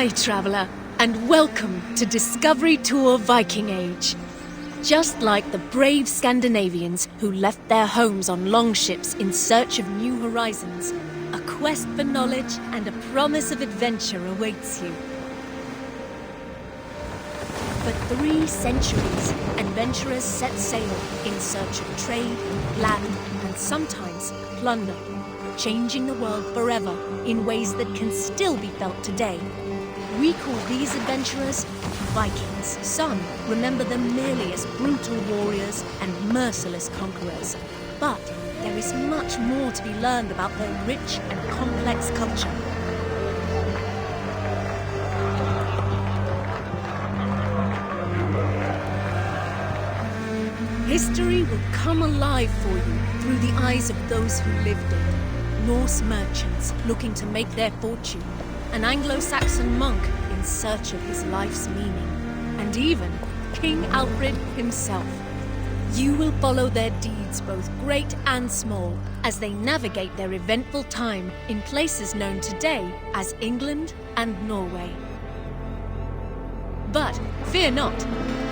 Hi, traveler, and welcome to Discovery Tour Viking Age. Just like the brave Scandinavians who left their homes on longships in search of new horizons, a quest for knowledge and a promise of adventure awaits you. For 3 centuries, adventurers set sail in search of trade, land, and sometimes plunder, changing the world forever in ways that can still be felt today. We call these adventurers Vikings. Some remember them merely as brutal warriors and merciless conquerors. But there is much more to be learned about their rich and complex culture. History will come alive for you through the eyes of those who lived it. Norse merchants looking to make their fortune, an Anglo-Saxon monk in search of his life's meaning, and even King Alfred himself. You will follow their deeds, both great and small, as they navigate their eventful time in places known today as England and Norway. But fear not,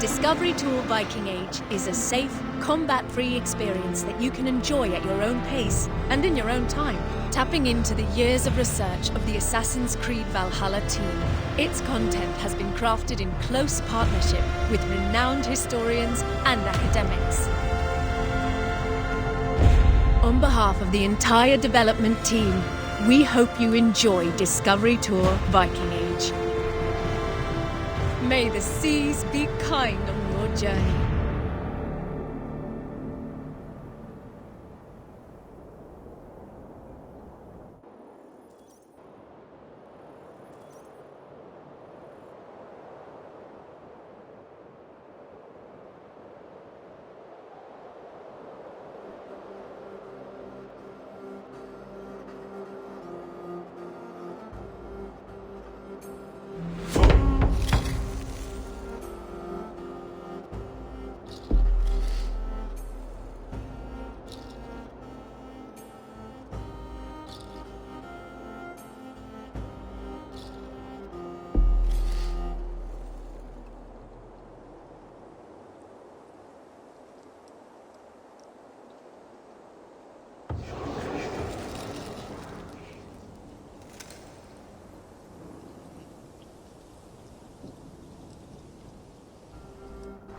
Discovery Tour Viking Age is a safe, combat-free experience that you can enjoy at your own pace and in your own time, tapping into the years of research of the Assassin's Creed Valhalla team. Its content has been crafted in close partnership with renowned historians and academics. On behalf of the entire development team, we hope you enjoy Discovery Tour Viking Age. May the seas be kind on your journey.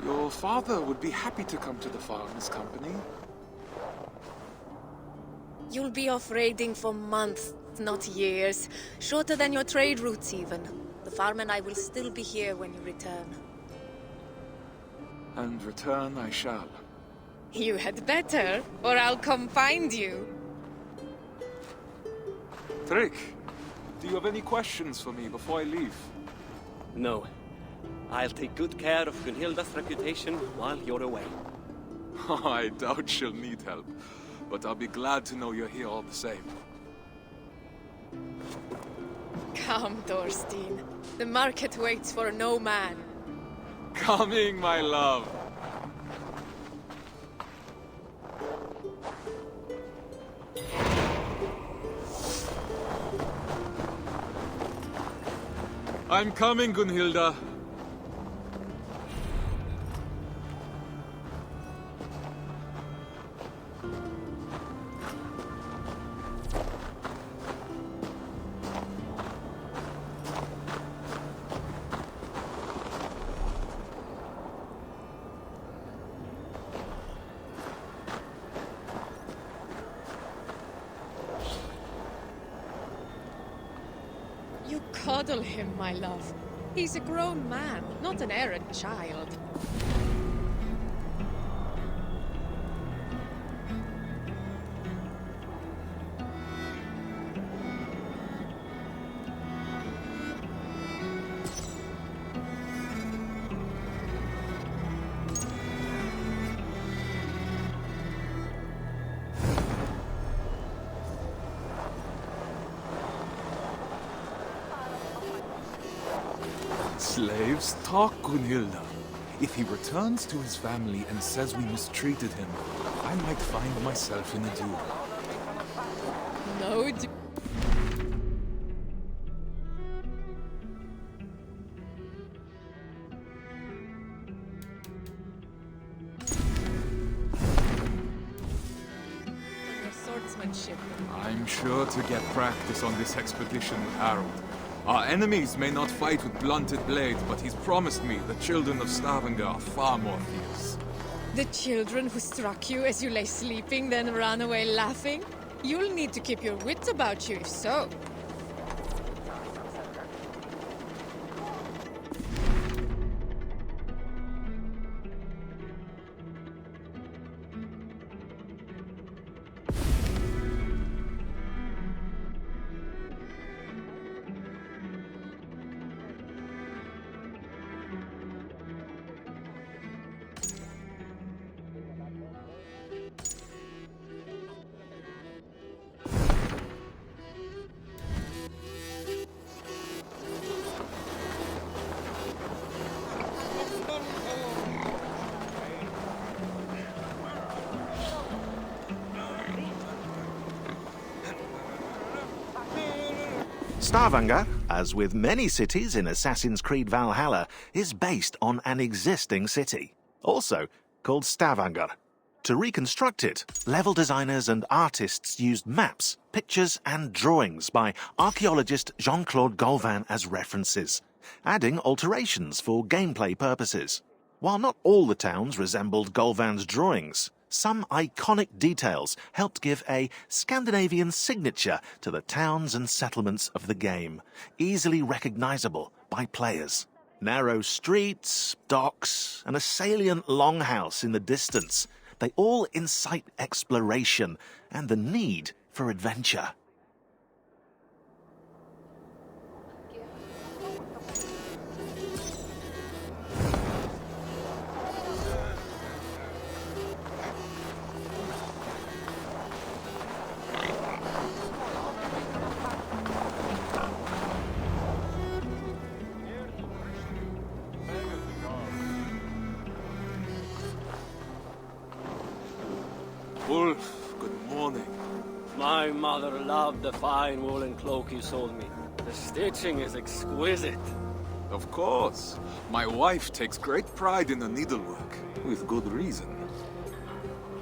Your father would be happy to come to the farmer's company. You'll be off raiding for months, not years. Shorter than your trade routes even. The farm and I will still be here when you return. And return I shall. You had better, or I'll come find you. Trick, do you have any questions for me before I leave? No. I'll take good care of Gunhilda's reputation while you're away. I doubt she'll need help, but I'll be glad to know you're here all the same. Come, Thorstein. The market waits for no man. Coming, my love. I'm coming, Gunhilda. You coddle him, my love. He's a grown man, not an errant child. Slaves, talk, Gunhilda. If he returns to his family and says we mistreated him, I might find myself in a duel. No, I'm sure to get practice on this expedition with Harold. Our enemies may not fight with blunted blades, but he's promised me the children of Stavanger are far more fierce. The children who struck you as you lay sleeping, then ran away laughing? You'll need to keep your wits about you if so. Stavanger, as with many cities in Assassin's Creed Valhalla, is based on an existing city, also called Stavanger. To reconstruct it, level designers and artists used maps, pictures and drawings by archaeologist Jean-Claude Gauvin as references, adding alterations for gameplay purposes. While not all the towns resembled Gauvin's drawings, some iconic details helped give a Scandinavian signature to the towns and settlements of the game, easily recognizable by players. Narrow streets, docks, and a salient longhouse in the distance, they all incite exploration and the need for adventure. Wolf, good morning. My mother loved the fine woolen cloak you sold me. The stitching is exquisite. Of course. My wife takes great pride in the needlework, with good reason.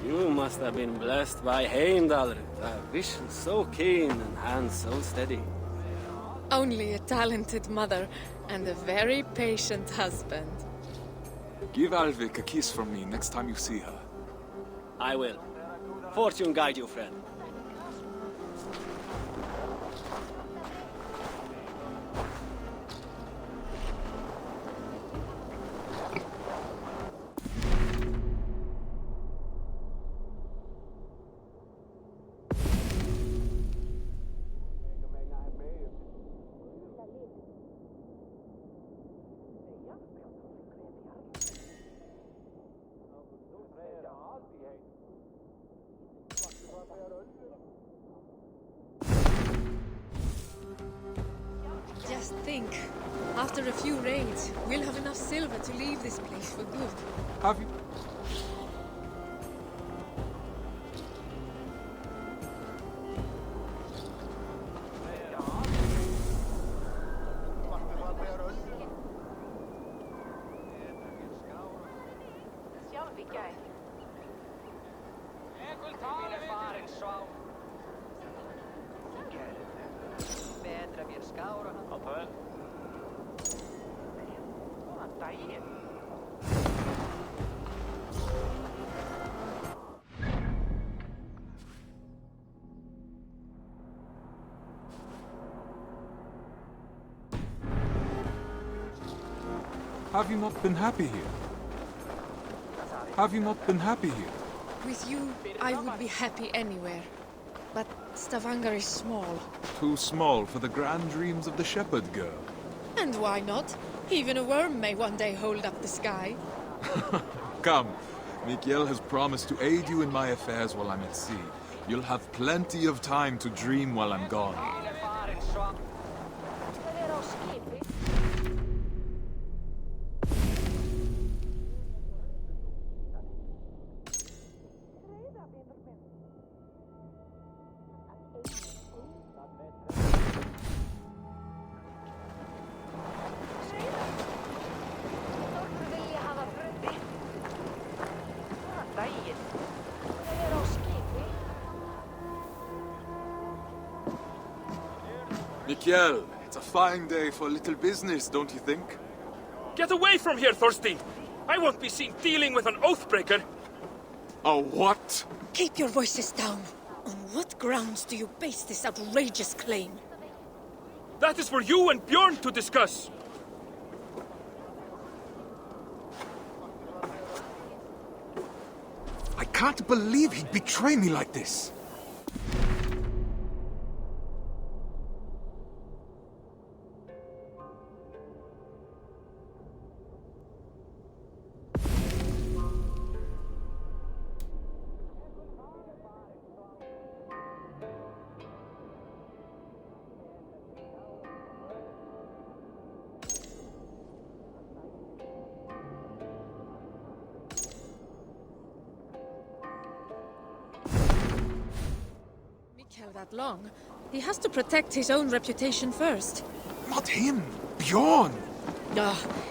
You must have been blessed by Heimdall, a vision so keen and hands so steady. Only a talented mother and a very patient husband. Give Alvik a kiss from me next time you see her. I will. Fortune guide you, friend. Just think, after a few raids, we'll have enough silver to leave this place for good. Have you... Have you not been happy here? Have you not been happy here? With you, I would be happy anywhere. But Stavanger is small. Too small for the grand dreams of the shepherd girl. And why not? Even a worm may one day hold up the sky. Come, Mikael has promised to aid you in my affairs while I'm at sea. You'll have plenty of time to dream while I'm gone. Mikhail, it's a fine day for little business, don't you think? Get away from here, Thorstein! I won't be seen dealing with an oathbreaker! A what? Keep your voices down. On what grounds do you base this outrageous claim? That is for you and Bjorn to discuss! I can't believe he'd betray me like this. Mikhail that long. He has to protect his own reputation first. Not him, Bjorn.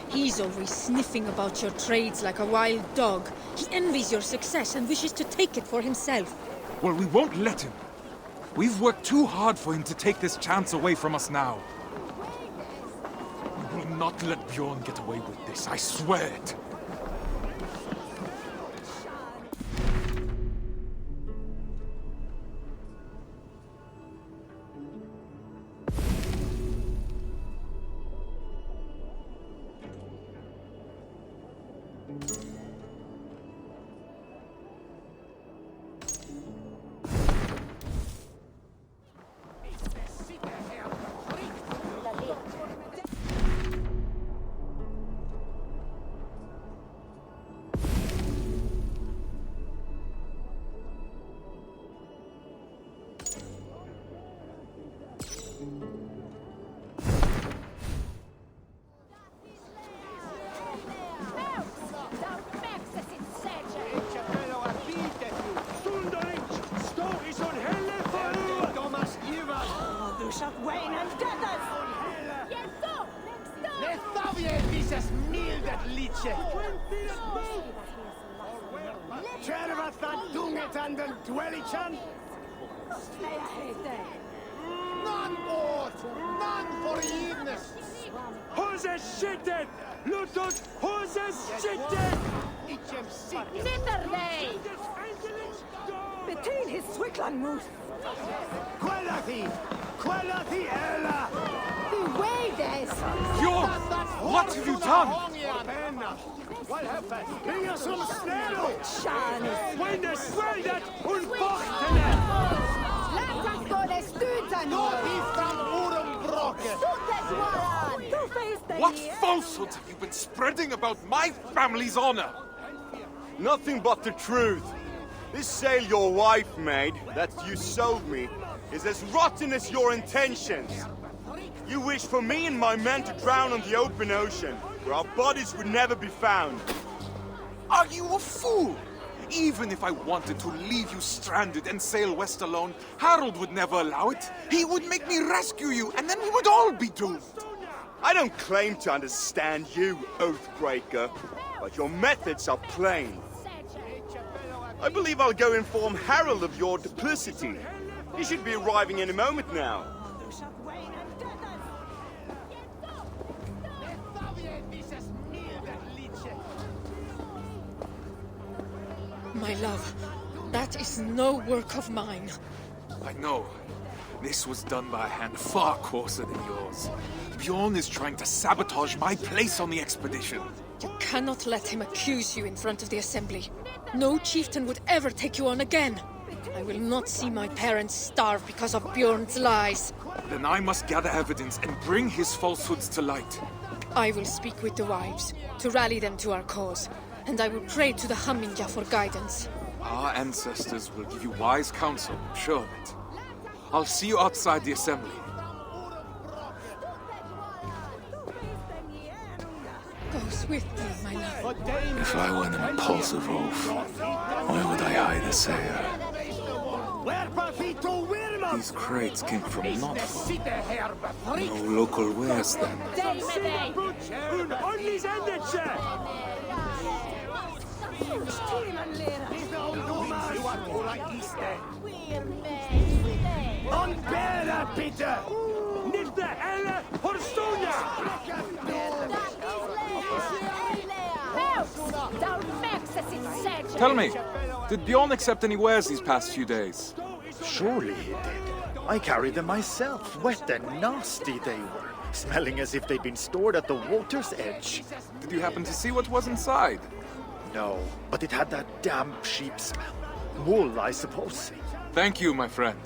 He's always sniffing about your trades like a wild dog. He envies your success and wishes to take it for himself. Well, we won't let him. We've worked too hard for him to take this chance away from us now. We will not let Bjorn get away with this, I swear it. Bjorn! What have you done? What falsehoods have you been spreading about my family's honor? Nothing but the truth. This sail your wife made, that you sold me, is as rotten as your intentions. You wish for me and my men to drown on the open ocean, where our bodies would never be found. Are you a fool? Even if I wanted to leave you stranded and sail west alone, Harold would never allow it. He would make me rescue you, and then we would all be doomed. I don't claim to understand you, Oathbreaker, but your methods are plain. I believe I'll go inform Harold of your duplicity. He should be arriving any moment now. My love, that is no work of mine. I know. This was done by a hand far coarser than yours. Bjorn is trying to sabotage my place on the expedition. You cannot let him accuse you in front of the assembly. No chieftain would ever take you on again. I will not see my parents starve because of Bjorn's lies. Then I must gather evidence and bring his falsehoods to light. I will speak with the wives, to rally them to our cause. And I will pray to the Hamminja for guidance. Our ancestors will give you wise counsel, I'm sure of it. I'll see you outside the assembly. Go swiftly, my love. If I were an impulsive oaf, why would I hide a sailor? These crates came from not far. No local wares then. Tell me, did Bjorn accept any wares these past few days? Surely he did. I carried them myself. Wet and nasty they were, smelling as if they'd been stored at the water's edge. Did you happen to see what was inside? No, but it had that damp sheep smell. Wool, I suppose. Thank you, my friend.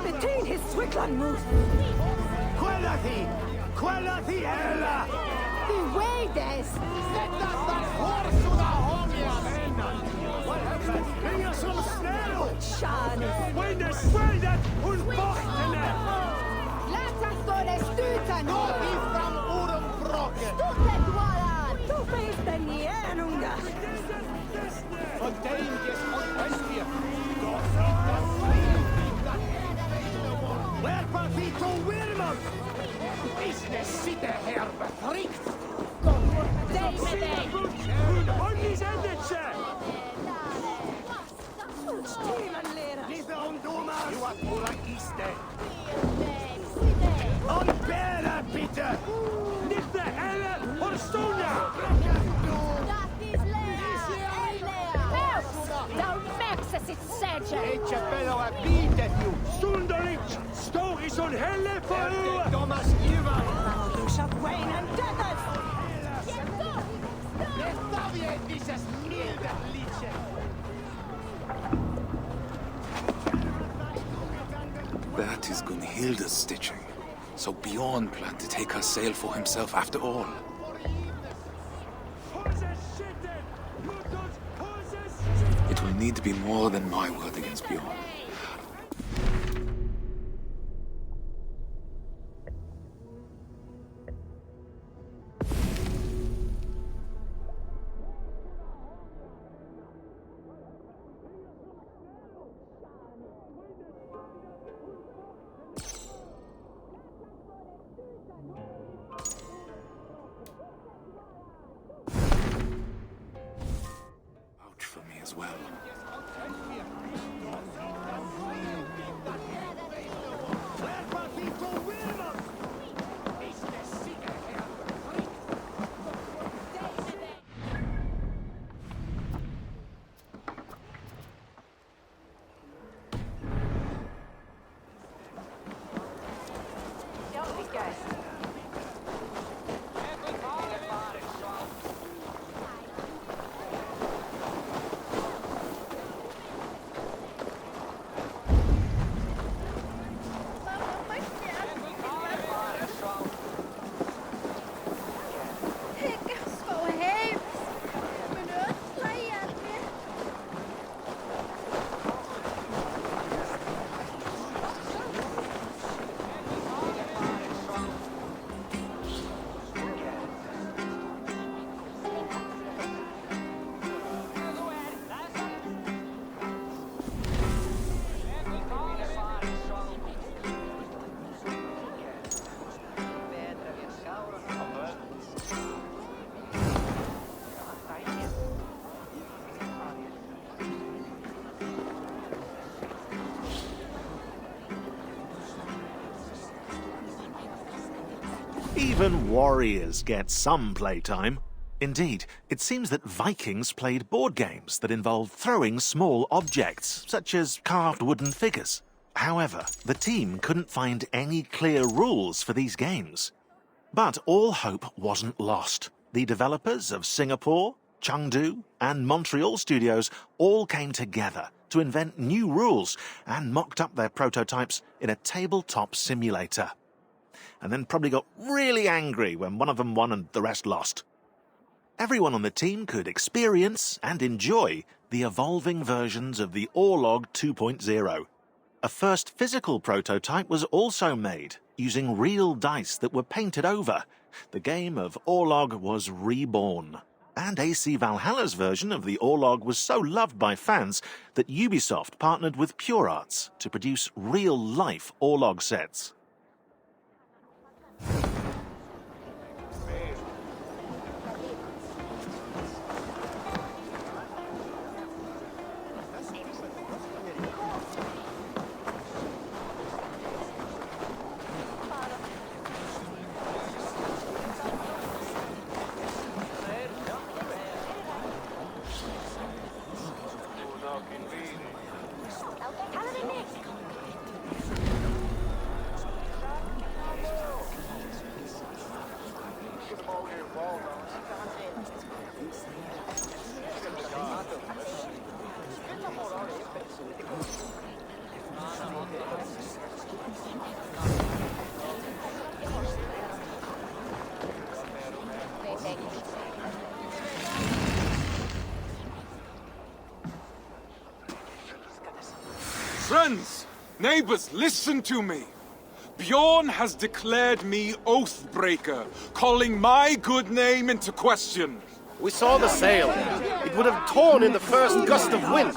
Retain his Swickland move! Quella ella! Bewaides! Bring us some snow! Shanis! When the sweldet und bochtene! Laat us go de stuten! North from Urenbrocken! Stuten dwala! Du feest de nienunga! Verteidiges und Westbier! Where Pavito Wilmot? Is the city here befrikt? Und Honnis Endetsche! Lither und Dumas! You are pura iste! Und Bäre, bitte! Nicht der Helle und Stunja! Ece bello a bitet ju! Stundolic! Stå i sån helle för ur! Thomas Ivar! Restawie dieses milde Liedchen! That is Gunhilda's stitching. So Bjorn planned to take her sail for himself after all. It will need to be more than my word against Bjorn. Vouch for me as well. Even warriors get some playtime. Indeed, it seems that Vikings played board games that involved throwing small objects, such as carved wooden figures. However, the team couldn't find any clear rules for these games. But all hope wasn't lost. The developers of Singapore, Chengdu, and Montreal studios all came together to invent new rules and mocked up their prototypes in a tabletop simulator. And then probably got really angry when one of them won and the rest lost. Everyone on the team could experience and enjoy the evolving versions of the Orlog 2.0. A first physical prototype was also made, using real dice that were painted over. The game of Orlog was reborn. And AC Valhalla's version of the Orlog was so loved by fans that Ubisoft partnered with Pure Arts to produce real-life Orlog sets. Friends, neighbors, listen to me. Bjorn has declared me Oathbreaker, calling my good name into question. We saw the sail. It would have torn in the first gust of wind.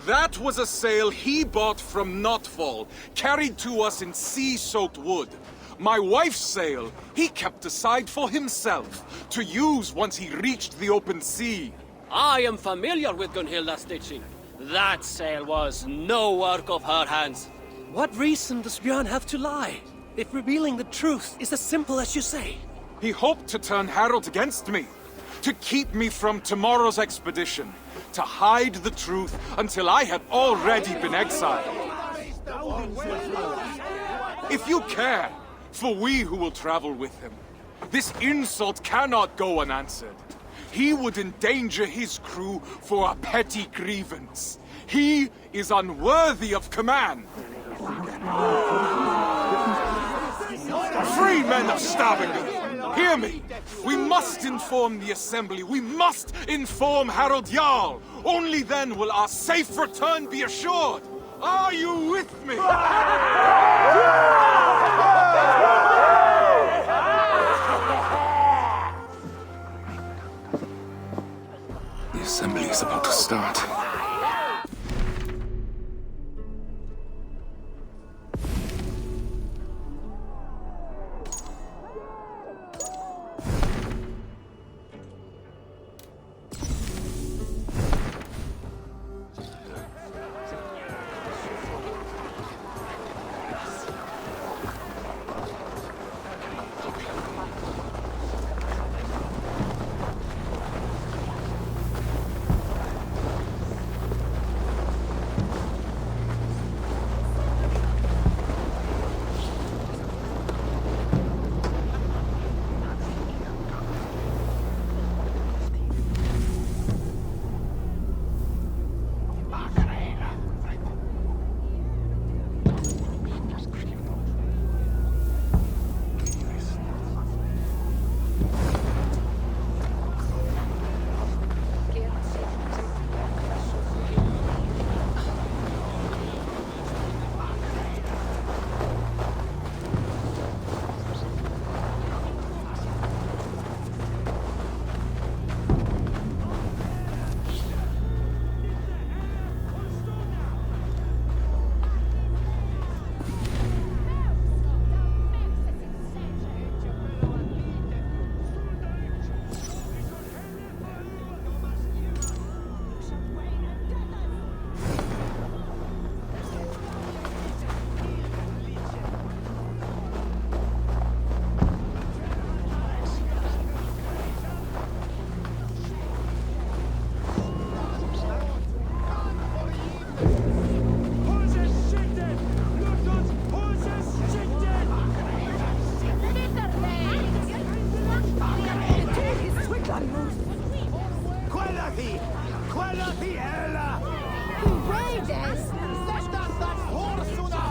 That was a sail he bought from Notfall, carried to us in sea-soaked wood. My wife's sail he kept aside for himself, to use once he reached the open sea. I am familiar with Gunhilda's stitching. That sail was no work of her hands. What reason does Björn have to lie, if revealing the truth is as simple as you say? He hoped to turn Harold against me, to keep me from tomorrow's expedition, to hide the truth until I had already been exiled. If you care for we who will travel with him, this insult cannot go unanswered. He would endanger his crew for a petty grievance. He is unworthy of command. Free men of Stavanger, hear me. We must inform the assembly. We must inform Harald Jarl. Only then will our safe return be assured. Are you with me? The assembly is about to start.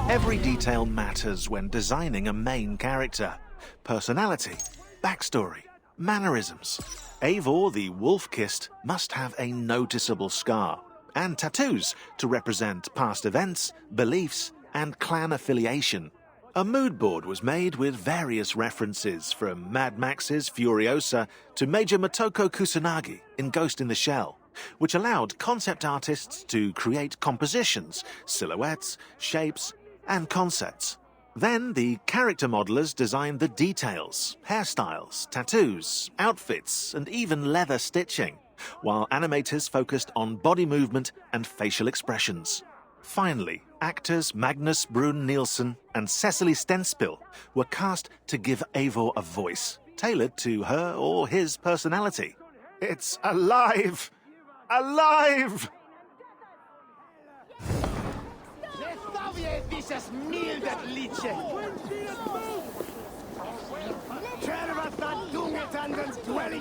Every detail matters when designing a main character. Personality, backstory, mannerisms. Eivor the Wolf-Kissed must have a noticeable scar, and tattoos to represent past events, beliefs, and clan affiliation. A mood board was made with various references from Mad Max's Furiosa to Major Motoko Kusanagi in Ghost in the Shell, which allowed concept artists to create compositions, silhouettes, shapes, and concepts. Then the character modelers designed the details, hairstyles, tattoos, outfits, and even leather stitching, while animators focused on body movement and facial expressions. Finally, actors Magnus Brun Nielsen and Cecily Stenspill were cast to give Eivor a voice, tailored to her or his personality. It's alive! Alive!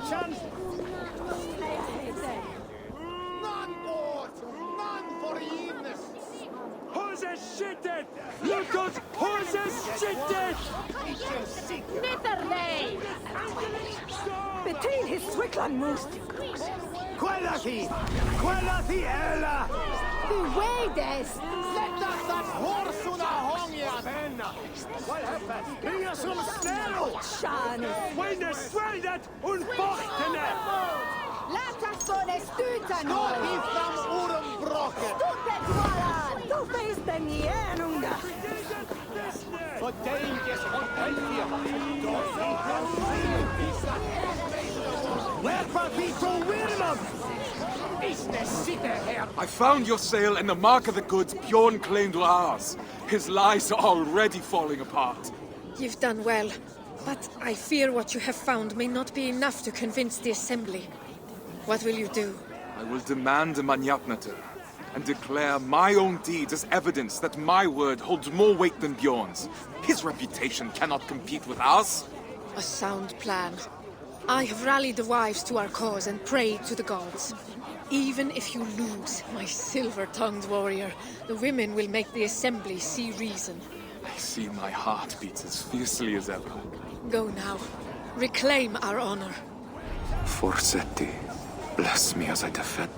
Lichen! None bort! None for eveness! Horses shitted! Look at horses shitted! Netherday! Between his Swickland most. Quellati! Quellati ella! The way des! Let us that horse una hongia! Penna! What happened? Bring us some snell! Shan! When the sweldet und bochtene! Laat us for the stuten! Står ifram oren brocket! Stupet wala! Du feest den jenunga! For dangers on Peltier! Wherefore be so Wilhelm? Is the city here? I found your sail and the mark of the goods Bjorn claimed were ours. His lies are already falling apart. You've done well, but I fear what you have found may not be enough to convince the Assembly. What will you do? I will demand a Manyapnater and declare my own deeds as evidence that my word holds more weight than Bjorn's. His reputation cannot compete with ours. A sound plan. I have rallied the wives to our cause and prayed to the gods. Even if you lose, my silver-tongued warrior, the women will make the Assembly see reason. I see my heart beats as fiercely as ever. Go now. Reclaim our honor. Forsetti, bless me as I defend.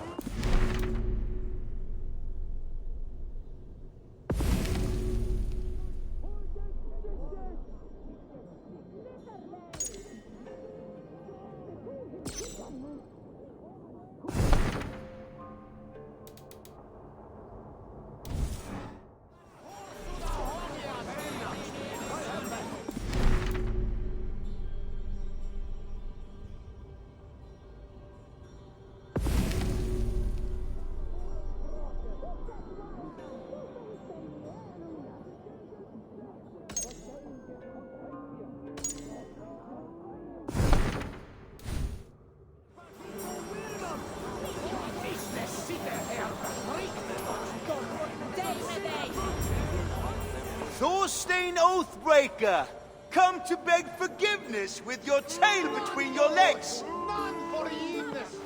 Thorstein Oathbreaker! Come to beg forgiveness with your tail between your legs! None for eveness!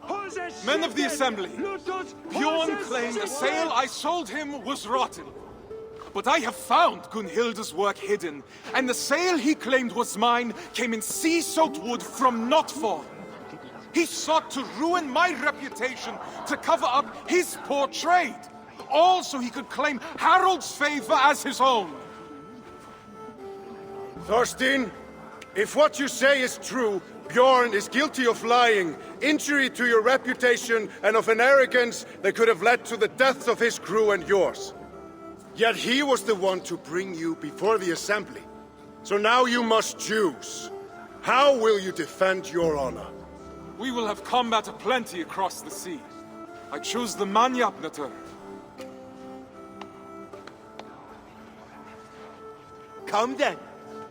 Horses Men of the shitted! Assembly, Lutos, Bjorn horses claimed the shitted! sail I sold him was rotten. But I have found Gunhilda's work hidden, and the sail he claimed was mine came in sea-soaked wood from Notfall. He sought to ruin my reputation to cover up his poor trade, all so he could claim Harold's favor as his own. Thorstein, if what you say is true, Bjorn is guilty of lying, injury to your reputation, and of an arrogance that could have led to the deaths of his crew and yours. Yet he was the one to bring you before the Assembly. So now you must choose. How will you defend your honor? We will have combat aplenty across the sea. I choose the Manyapnater. Come then.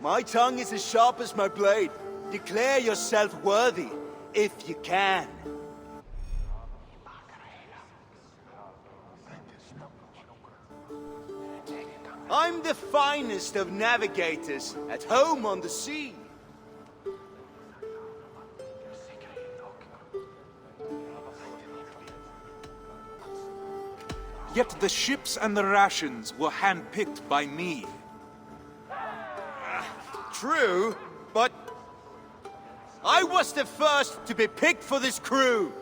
My tongue is as sharp as my blade. Declare yourself worthy, if you can. I'm the finest of navigators, at home on the sea. Yet the ships and the rations were handpicked by me. True, but I was the first to be picked for this crew.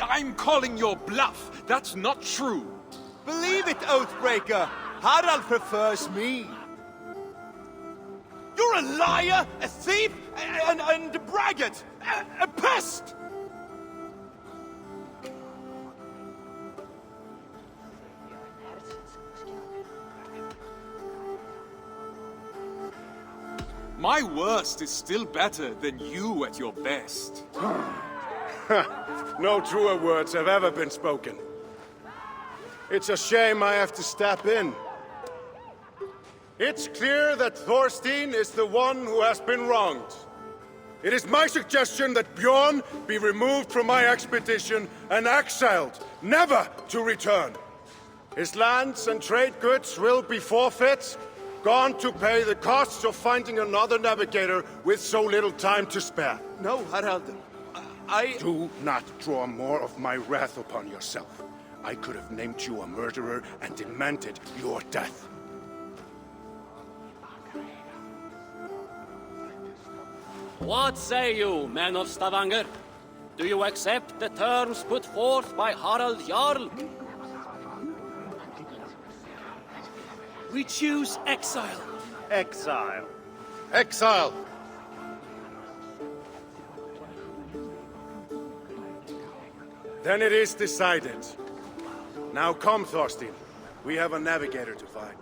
I'm calling your bluff. That's not true. Believe it, Oathbreaker. Harald prefers me. You're a liar, a thief, and a braggart, a pest! My worst is still better than you at your best. No truer words have ever been spoken. It's a shame I have to step in. It's clear that Thorstein is the one who has been wronged. It is my suggestion that Bjorn be removed from my expedition and exiled, never to return. His lands and trade goods will be forfeit, gone to pay the costs of finding another navigator with so little time to spare. No, Harald. Do not draw more of my wrath upon yourself. I could have named you a murderer and demanded your death. What say you, men of Stavanger? Do you accept the terms put forth by Harald Jarl? We choose exile. Exile. Exile! Then it is decided. Now come, Thorstein. We have a navigator to find.